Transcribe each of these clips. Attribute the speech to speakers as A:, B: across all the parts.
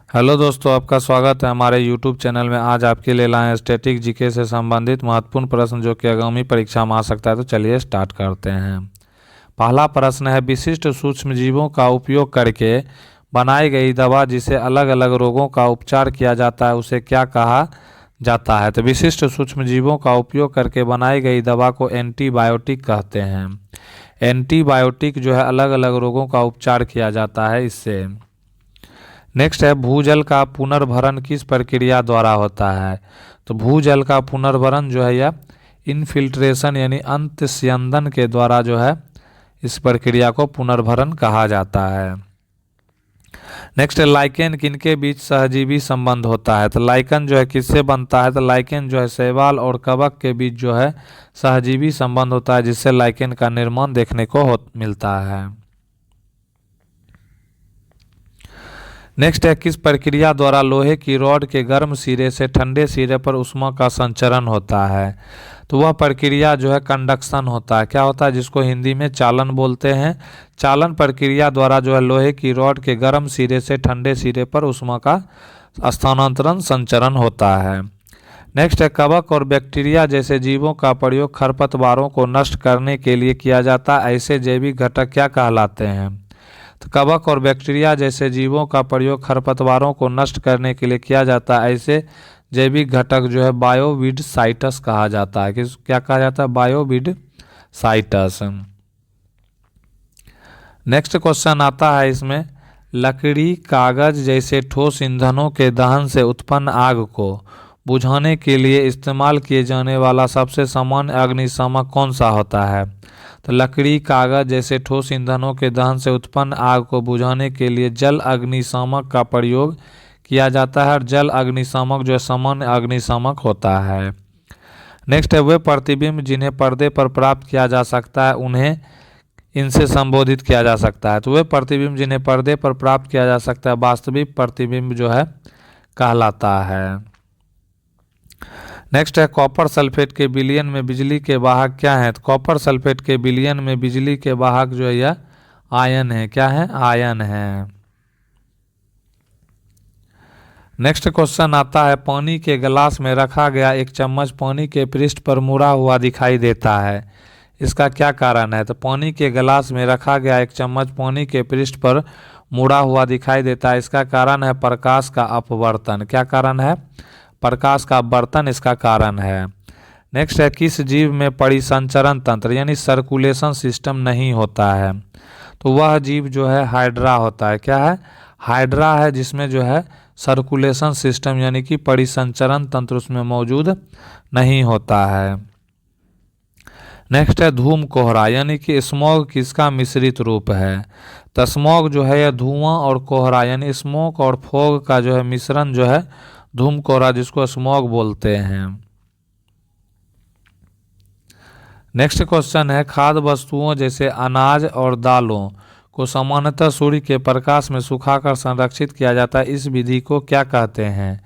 A: Hello दोस्तों, आपका स्वागत है हमारे यूट्यूब चैनल में। आज आपके लिए लाए हैं स्टैटिक जीके से संबंधित महत्वपूर्ण प्रश्न जो कि आगामी परीक्षा में आ सकता है। तो चलिए स्टार्ट करते हैं। पहला प्रश्न है, विशिष्ट सूक्ष्मजीवों का उपयोग करके बनाई गई दवा जिसे अलग अलग रोगों का उपचार किया जाता है उसे क्या कहा जाता है? तो विशिष्ट सूक्ष्मजीवों का उपयोग करके बनाई गई दवा को एंटीबायोटिक कहते हैं। एंटीबायोटिक जो है अलग अलग रोगों का उपचार किया जाता है इससे। नेक्स्ट है, भूजल का पुनर्भरण किस प्रक्रिया द्वारा होता है? तो भूजल का पुनर्भरण जो है यह इनफिल्ट्रेशन यानी अंतस्यंदन के द्वारा जो है इस प्रक्रिया को पुनर्भरण कहा जाता है। नेक्स्ट है, लाइकेन किनके बीच सहजीवी संबंध होता है? तो लाइकन जो है किससे बनता है? तो लाइकेन जो है शैवाल और कवक के बीच जो है सहजीवी संबंध होता है जिससे लाइकेन का निर्माण देखने को मिलता है। नेक्स्ट है, किस प्रक्रिया द्वारा लोहे की रॉड के गर्म सिरे से ठंडे सिरे पर ऊष्मा का संचरण होता है? तो वह प्रक्रिया जो है कंडक्शन होता है। क्या होता है? जिसको हिंदी में चालन बोलते हैं। चालन प्रक्रिया द्वारा जो है लोहे की रॉड के गर्म सिरे से ठंडे सिरे पर ऊष्मा का स्थानांतरण संचरण होता है। नेक्स्ट है, कवक और बैक्टीरिया जैसे जीवों का प्रयोग खरपतवारों को नष्ट करने के लिए किया जाता है। ऐसे जैविक घटक क्या कहलाते हैं? तो कवक और बैक्टीरिया जैसे जीवों का प्रयोग खरपतवारों को नष्ट करने के लिए किया जाता है। ऐसे जैविक घटक जो है बायोविड साइटस कहा जाता है। क्या कहा जाता है? बायोविड साइटस। नेक्स्ट क्वेश्चन आता है इसमें, लकड़ी कागज जैसे ठोस ईंधनों के दहन से उत्पन्न आग को बुझाने के लिए इस्तेमाल किए जाने वाला सबसे सामान्य अग्निशामक कौन सा होता है? तो लकड़ी कागज जैसे ठोस ईंधनों के दहन से उत्पन्न आग को बुझाने के लिए जल अग्निशामक का प्रयोग किया जाता है और जल अग्निशामक जो सामान्य अग्निशामक होता है। नेक्स्ट है, वे प्रतिबिंब जिन्हें पर्दे पर प्राप्त किया जा सकता है उन्हें इनसे संबोधित किया जा सकता है। तो वे प्रतिबिंब जिन्हें पर्दे पर प्राप्त किया जा सकता है वास्तविक प्रतिबिंब जो है कहलाता है। नेक्स्ट है, कॉपर सल्फेट के विलयन में बिजली के वाहक क्या है? तो कॉपर सल्फेट के विलयन में बिजली के वाहक जो है यह आयन है। क्या है? आयन है। नेक्स्ट क्वेश्चन आता है, पानी के गिलास में रखा गया एक चम्मच पानी के पृष्ठ पर मुड़ा हुआ दिखाई देता है, इसका क्या कारण है? तो पानी के गिलास में रखा गया एक चम्मच पानी के पृष्ठ पर मुड़ा हुआ दिखाई देता है, इसका कारण है प्रकाश का अपवर्तन। क्या कारण है? प्रकाश का अपवर्तन इसका कारण है। नेक्स्ट है, किस जीव में परिसंचरण तंत्र यानी सर्कुलेशन सिस्टम नहीं होता है? तो वह जीव जो है हाइड्रा होता है। क्या है? हाइड्रा है जिसमें जो है सर्कुलेशन सिस्टम यानी कि परिसंचरण तंत्र उसमें मौजूद नहीं होता है। नेक्स्ट है, धूम कोहरा यानी कि स्मॉग किसका मिश्रित रूप है? तो स्मॉग जो है यह धुआं और कोहरा यानी स्मोक और फॉग का जो है मिश्रण जो है धूम कोहरा जिसको स्मॉग बोलते हैं। नेक्स्ट क्वेश्चन है, खाद्य वस्तुओं जैसे अनाज और दालों को सामान्यतः सूर्य के प्रकाश में सुखाकर संरक्षित किया जाता है, इस विधि को क्या कहते हैं?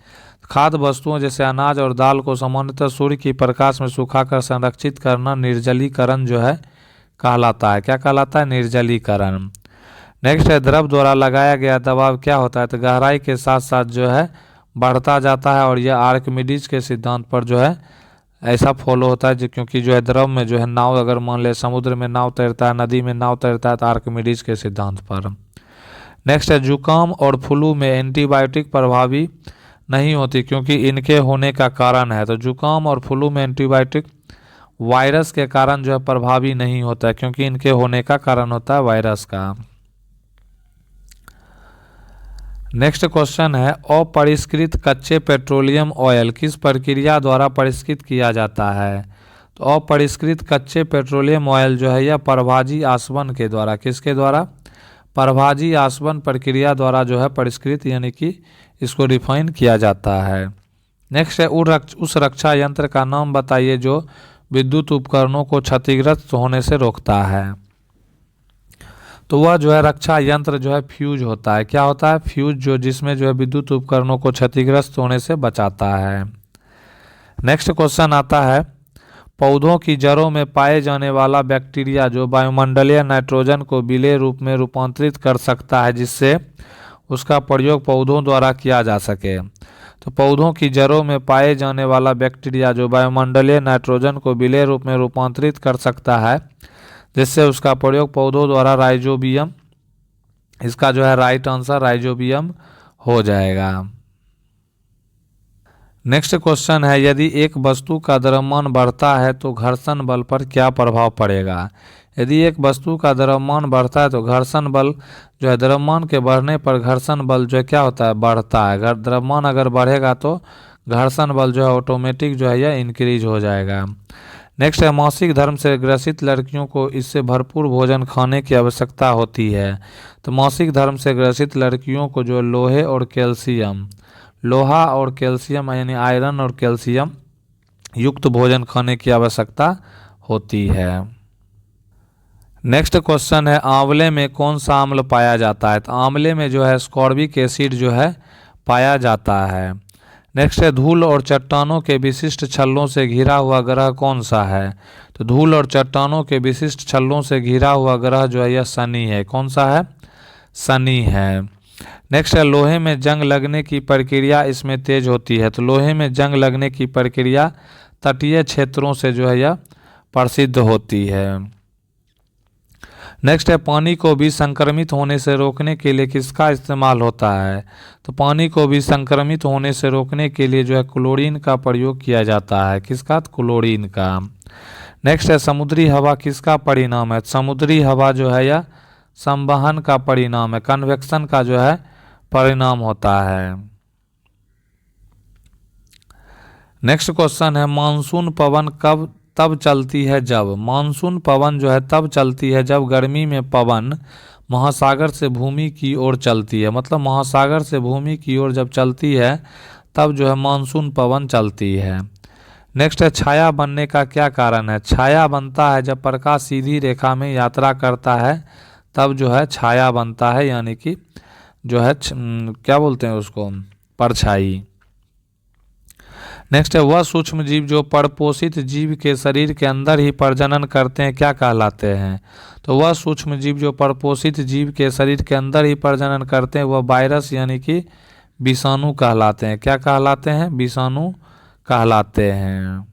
A: खाद्य वस्तुओं जैसे अनाज और दाल को सामान्यतः सूर्य की प्रकाश में सुखाकर संरक्षित करना निर्जलीकरण जो है कहलाता है। क्या कहलाता है? निर्जलीकरण। नेक्स्ट है, द्रव द्वारा लगाया गया दबाव क्या होता है? तो गहराई के साथ साथ जो है बढ़ता जाता है और यह आर्किमिडीज के सिद्धांत पर जो है ऐसा फॉलो होता है क्योंकि जो है द्रव में जो है नाव अगर मान ले समुद्र में नाव तैरता है, नदी में नाव तैरता है तो आर्किमिडीज के सिद्धांत पर। नेक्स्ट है, जुकाम और फ्लू में एंटीबायोटिक प्रभावी नहीं होती क्योंकि इनके होने का कारण है। तो जुकाम और फ्लू में एंटीबायोटिक वायरस के कारण जो है प्रभावी नहीं होता है क्योंकि इनके होने का कारण होता है वायरस का। नेक्स्ट क्वेश्चन है, अपरिष्कृत कच्चे पेट्रोलियम ऑयल किस प्रक्रिया द्वारा परिष्कृत किया जाता है? तो अपरिष्कृत कच्चे पेट्रोलियम ऑयल जो है यह परभाजी आसवन के द्वारा, किसके द्वारा? परभाजी आसवन प्रक्रिया द्वारा जो है परिष्कृत यानी कि इसको रिफाइन किया जाता है। नेक्स्ट है, उस रक्षा यंत्र का नाम बताइए जो विद्युत उपकरणों को क्षतिग्रस्त होने से रोकता है। तो वह जो है रक्षा यंत्र जो है फ्यूज होता है। क्या होता है? फ्यूज जो जिसमें जो है विद्युत उपकरणों को क्षतिग्रस्त होने से बचाता है। नेक्स्ट क्वेश्चन आता है, पौधों की जड़ों में पाए जाने वाला बैक्टीरिया जो वायुमंडलीय नाइट्रोजन को विलेय रूप में रूपांतरित कर सकता है जिससे उसका प्रयोग पौधों द्वारा किया जा सके। तो पौधों की जड़ों में पाए जाने वाला बैक्टीरिया जो वायुमंडलीय नाइट्रोजन को विलेय रूप में रूपांतरित कर सकता है, जिससे उसका प्रयोग पौधों द्वारा राइजोबियम, इसका जो है राइट आंसर राइजोबियम हो जाएगा। नेक्स्ट क्वेश्चन है, यदि एक वस्तु का द्रव्यमान बढ़ता है तो घर्षण बल पर क्या प्रभाव पड़ेगा। यदि एक वस्तु का द्रव्यमान बढ़ता है तो घर्षण बल जो है, द्रव्यमान के बढ़ने पर घर्षण बल जो है क्या होता है, बढ़ता है। अगर द्रव्यमान अगर बढ़ेगा तो घर्षण बल जो है ऑटोमेटिक जो है यह इंक्रीज हो जाएगा। नेक्स्ट है, मासिक धर्म से ग्रसित लड़कियों को इससे भरपूर भोजन खाने की आवश्यकता होती है। तो मासिक धर्म से ग्रसित लड़कियों को जो लोहे और कैल्शियम, लोहा और कैल्शियम यानी आयरन और कैल्शियम युक्त भोजन खाने की आवश्यकता होती है। नेक्स्ट क्वेश्चन है, आंवले में कौन सा अम्ल पाया जाता है। तो आंवले में जो है स्कॉर्बिक एसिड जो है पाया जाता है। नेक्स्ट है, धूल और चट्टानों के विशिष्ट छल्लों से घिरा हुआ ग्रह कौन सा है। तो धूल और चट्टानों के विशिष्ट छल्लों से घिरा हुआ ग्रह जो है यह शनि है। कौन सा है, शनि है। नेक्स्ट है, लोहे में जंग लगने की प्रक्रिया इसमें तेज होती है। तो लोहे में जंग लगने की प्रक्रिया तटीय क्षेत्रों से जो है यह प्रसिद्ध होती है। नेक्स्ट है, पानी को भी संक्रमित होने से रोकने के लिए किसका इस्तेमाल होता है। तो पानी को भी संक्रमित होने से रोकने के लिए जो है क्लोरीन का प्रयोग किया जाता है। किसका, क्लोरीन का। नेक्स्ट है, समुद्री हवा किसका परिणाम है। समुद्री हवा जो है यह संवहन का परिणाम है, कन्वेक्शन का जो है परिणाम होता है। नेक्स्ट क्वेश्चन है, मानसून पवन कब तब चलती है जब। मानसून पवन जो है तब चलती है जब गर्मी में पवन महासागर से भूमि की ओर चलती है। मतलब महासागर से भूमि की ओर जब चलती है तब जो है मानसून पवन चलती है। नेक्स्ट है, छाया बनने का क्या कारण है। छाया बनता है जब प्रकाश सीधी रेखा में यात्रा करता है, तब जो है छाया बनता है, यानी कि जो है क्या बोलते हैं उसको, परछाई। नेक्स्ट है, वह सूक्ष्म जीव जो परपोषित जीव के शरीर के अंदर ही प्रजनन करते हैं क्या कहलाते हैं। तो वह सूक्ष्म जीव जो परपोषित जीव के शरीर के अंदर ही प्रजनन करते हैं वह वायरस यानी कि विषाणु कहलाते हैं। क्या कहलाते हैं, विषाणु कहलाते हैं।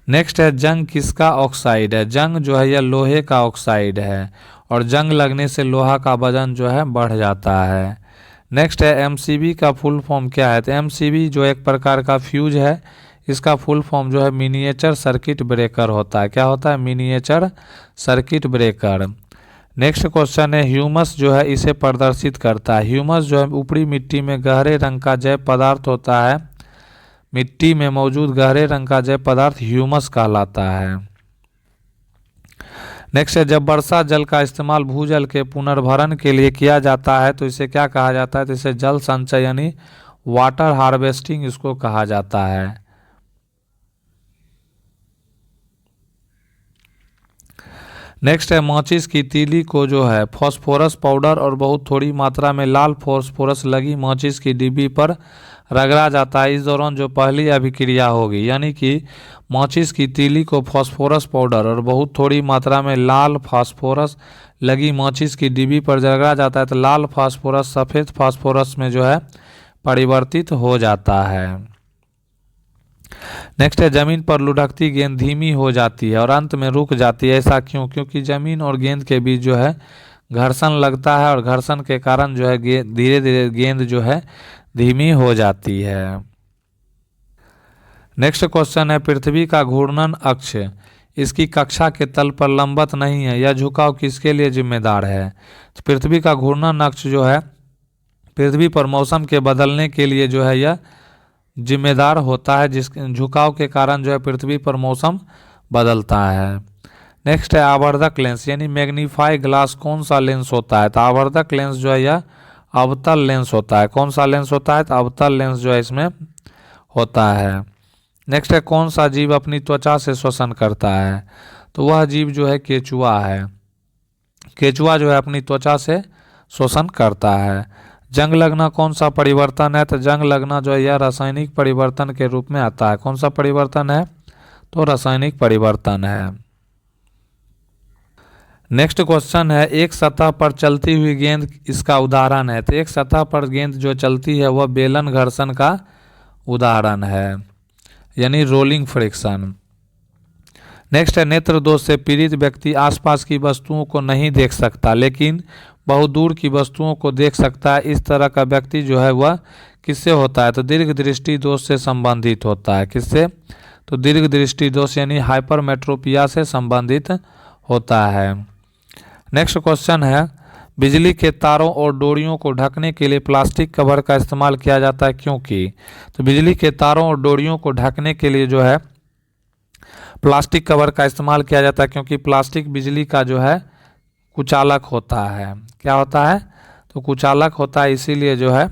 A: नेक्स्ट है, जंग किसका ऑक्साइड है। जंग जो है यह लोहे का ऑक्साइड है और जंग लगने से लोहा का वजन जो है बढ़ जाता है। नेक्स्ट है, एमसीबी का फुल फॉर्म क्या है। तो एमसीबी जो एक प्रकार का फ्यूज है, इसका फुल फॉर्म जो है मिनिएचर सर्किट ब्रेकर होता है। क्या होता है, miniature circuit breaker. Next question है, ह्यूमस जो है इसे प्रदर्शित करता है। ह्यूमस जो है ऊपरी मिट्टी में गहरे रंग का जैव पदार्थ होता है। मिट्टी में मौजूद गहरे रंग का जैव पदार्थ ह्यूमस कहलाता है। नेक्स्ट है, जब वर्षा जल का इस्तेमाल भूजल के पुनर्भरण के लिए किया जाता है तो इसे क्या कहा जाता है। तो इसे जल संचय यानी वाटर हार्वेस्टिंग इसको कहा जाता है। नेक्स्ट है, माचिस की तीली को जो है फास्फोरस पाउडर और बहुत थोड़ी मात्रा में लाल फास्फोरस लगी माचिस की डिब्बी पर रगड़ा जाता है। इस दौरान जो पहली अभिक्रिया होगी, यानी कि माचिस की तीली को फास्फोरस पाउडर और बहुत थोड़ी मात्रा में लाल फास्फोरस लगी माचिस की डिब्बी पर रगड़ा जाता है तो लाल फास्फोरस सफ़ेद फास्फोरस में जो है परिवर्तित हो जाता है। नेक्स्ट है, जमीन पर लुढ़कती गेंद धीमी हो जाती है और अंत में रुक जाती है। ऐसा क्यों, क्योंकि जमीन और गेंद के बीच जो है घर्षण लगता है और घर्षण के कारण जो है धीरे धीरे गेंद जो है धीमी हो जाती है। नेक्स्ट क्वेश्चन है, पृथ्वी का घूर्णन अक्ष इसकी कक्षा के तल पर लंबवत नहीं है, यह झुकाव किसके लिए जिम्मेदार है। तो पृथ्वी का घूर्णन अक्ष जो है पृथ्वी पर मौसम के बदलने के लिए जो है यह जिम्मेदार होता है, जिस झुकाव के कारण जो है पृथ्वी पर मौसम बदलता है। नेक्स्ट है, आवर्धक लेंस यानी मैग्नीफाई ग्लास कौन सा लेंस होता है। तो आवर्धक लेंस जो है यह अवतल लेंस होता है। कौन सा लेंस होता है, तो अवतल लेंस जो है इसमें होता है। नेक्स्ट है, कौन सा जीव अपनी त्वचा से श्वसन करता है। तो वह जीव जो है केचुआ है। केचुआ जो है अपनी त्वचा से श्वसन करता है। जंग लगना कौन सा परिवर्तन है। तो जंग लगना जो है यह रासायनिक परिवर्तन के रूप में आता है। कौन सा परिवर्तन है, तो रासायनिक परिवर्तन है। नेक्स्ट क्वेश्चन है, एक सतह पर चलती हुई गेंद इसका उदाहरण है। तो एक सतह पर गेंद जो चलती है वह बेलन घर्षण का उदाहरण है, यानी रोलिंग फ्रिक्शन। नेक्स्ट है, नेत्र दोष से पीड़ित व्यक्ति आसपास की वस्तुओं को नहीं देख सकता लेकिन बहुत दूर की वस्तुओं को देख सकता है। इस तरह का व्यक्ति जो है वह किससे होता है? तो दीर्घ दृष्टि दोष से संबंधित होता है। किससे? तो दीर्घ दृष्टि दोष यानी हाइपरमेट्रोपिया से संबंधित होता है। नेक्स्ट क्वेश्चन है, बिजली के तारों और डोरियों को ढकने के लिए प्लास्टिक कवर का इस्तेमाल किया जाता है, क्योंकि? तो बिजली के तारों और डोरियों को ढकने के लिए जो है प्लास्टिक कवर का इस्तेमाल किया जाता है, क्योंकि प्लास्टिक बिजली का जो है कुचालक होता है। क्या होता है? तो कुचालक होता है, इसीलिए जो है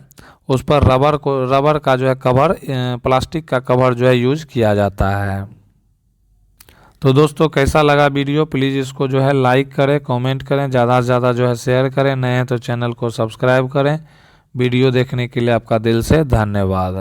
A: उस पर रबर का जो है कवर, प्लास्टिक का कवर जो है यूज किया जाता है। तो दोस्तों कैसा लगा वीडियो? प्लीज़ इसको जो है लाइक करें, कमेंट करें, ज़्यादा से ज़्यादा जो है शेयर करें। नए हैं तो चैनल को सब्सक्राइब करें। वीडियो देखने के लिए आपका दिल से धन्यवाद।